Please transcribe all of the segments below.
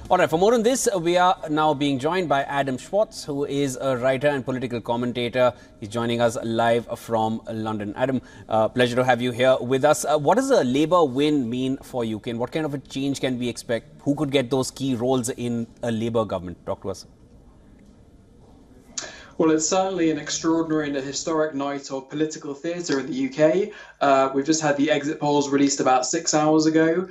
All right, for more on this, we are now being joined by Adam Schwartz, who is a writer and political commentator. He's joining us live from London. Adam, pleasure to have you here with us. What does a Labour win mean for UK, and what kind of a change can we expect? Who could get those key roles in a Labour government? Talk to us. Well, it's certainly an extraordinary and a historic night of political theatre in the UK. We've just had the exit polls released about 6 hours ago.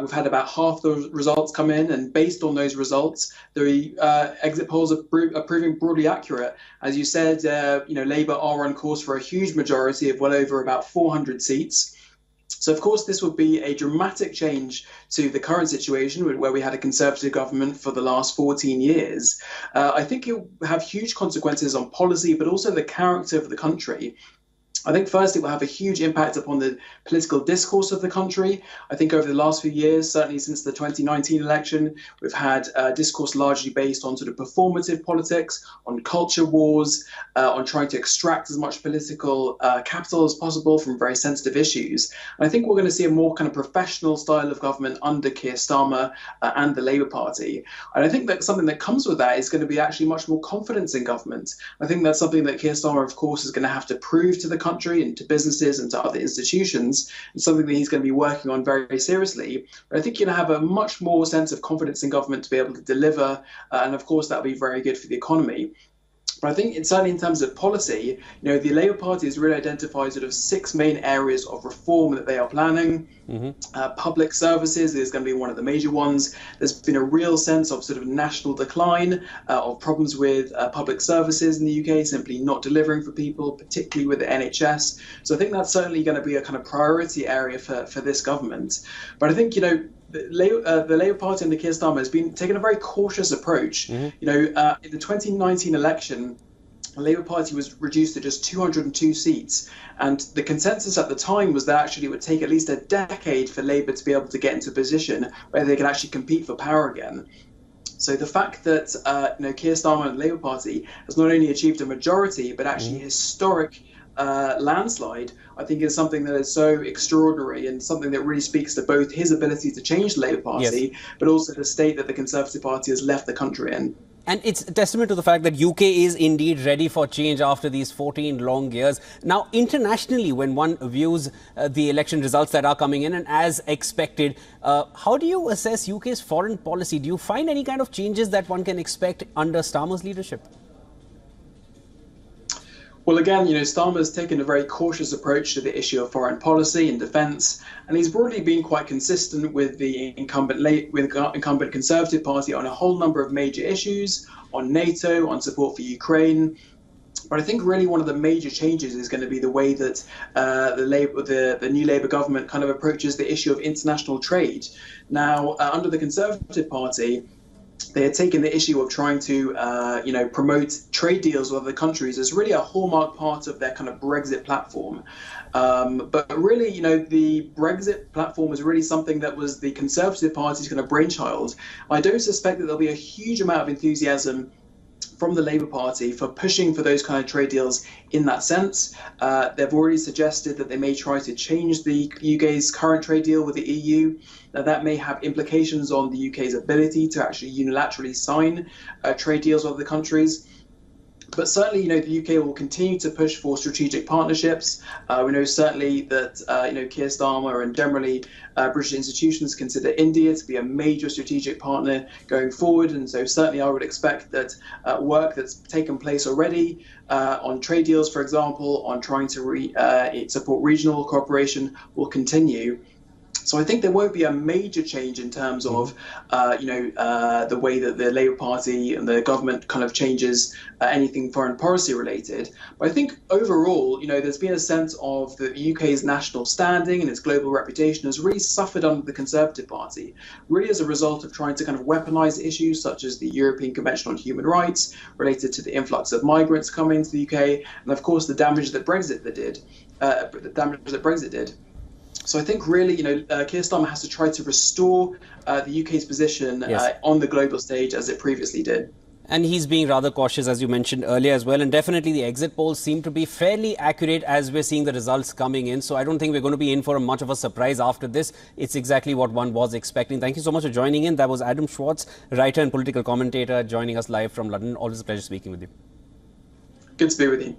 We've had about half the results come in, and based on those results, the exit polls are proving broadly accurate. As you said, Labour are on course for a huge majority of well over about 400 seats. So, of course, this would be a dramatic change to the current situation where we had a Conservative government for the last 14 years. I think it will have huge consequences on policy, but also the character of the country. I think first it will have a huge impact upon the political discourse of the country. I think over the last few years, certainly since the 2019 election, we've had discourse largely based on sort of performative politics, on culture wars, on trying to extract as much political capital as possible from very sensitive issues. And I think we're going to see a more kind of professional style of government under Keir Starmer and the Labour Party. And I think that something that comes with that is going to be actually much more confidence in government. I think that's something that Keir Starmer, of course, is going to have to prove to the country and to businesses and to other institutions, and something that he's going to be working on very, very seriously. But I think you'll have a much more sense of confidence in government to be able to deliver, and of course that'll be very good for the economy. But I think certainly in terms of policy, the Labour Party has really identified sort of 6 main areas of reform that they are planning. Public services is going to be one of the major ones. There's been a real sense of sort of national decline, of problems with public services in the UK, simply not delivering for people, particularly with the NHS. So I think that's certainly going to be a kind of priority area for this government. But I think, the Labour Party under Keir Starmer has been taking a very cautious approach. In the 2019 election, the Labour Party was reduced to just 202 seats. And the consensus at the time was that actually it would take at least a decade for Labour to be able to get into a position where they could actually compete for power again. So the fact that Keir Starmer and the Labour Party has not only achieved a majority, but actually a historic landslide, I think is something that is so extraordinary and something that really speaks to both his ability to change the Labour Party, but also the state that the Conservative Party has left the country in. And it's a testament to the fact that UK is indeed ready for change after these 14 long years. Now, internationally, when one views the election results that are coming in, and as expected, how do you assess UK's foreign policy? Do you find any kind of changes that one can expect under Starmer's leadership? Well, again, Starmer's taken a very cautious approach to the issue of foreign policy and defence, and he's broadly been quite consistent with the incumbent Conservative Party on a whole number of major issues, on NATO, on support for Ukraine. But I think really one of the major changes is going to be the way that the new Labour government kind of approaches the issue of international trade. Now, under the Conservative Party, they had taken the issue of trying to, promote trade deals with other countries as really a hallmark part of their kind of Brexit platform. But really, the Brexit platform was really something that was the Conservative Party's kind of brainchild. I don't suspect that there'll be a huge amount of enthusiasm from the Labour Party for pushing for those kind of trade deals in that sense. They've already suggested that they may try to change the UK's current trade deal with the EU. Now, that may have implications on the UK's ability to actually unilaterally sign trade deals with other countries. But certainly, the UK will continue to push for strategic partnerships. We know certainly that, Keir Starmer and generally British institutions consider India to be a major strategic partner going forward. And so certainly I would expect that work that's taken place already on trade deals, for example, on trying to support regional cooperation will continue. So I think there won't be a major change in terms of, the way that the Labour Party and the government kind of changes anything foreign policy related. But I think overall, there's been a sense of the UK's national standing and its global reputation has really suffered under the Conservative Party, really as a result of trying to kind of weaponise issues such as the European Convention on Human Rights related to the influx of migrants coming into the UK, and of course the damage that Brexit did. So I think really, Keir Starmer has to try to restore the UK's position on the global stage as it previously did. And he's being rather cautious, as you mentioned earlier as well. And definitely the exit polls seem to be fairly accurate as we're seeing the results coming in. So I don't think we're going to be in for much of a surprise after this. It's exactly what one was expecting. Thank you so much for joining in. That was Adam Schwartz, writer and political commentator, joining us live from London. Always a pleasure speaking with you. Good to be with you.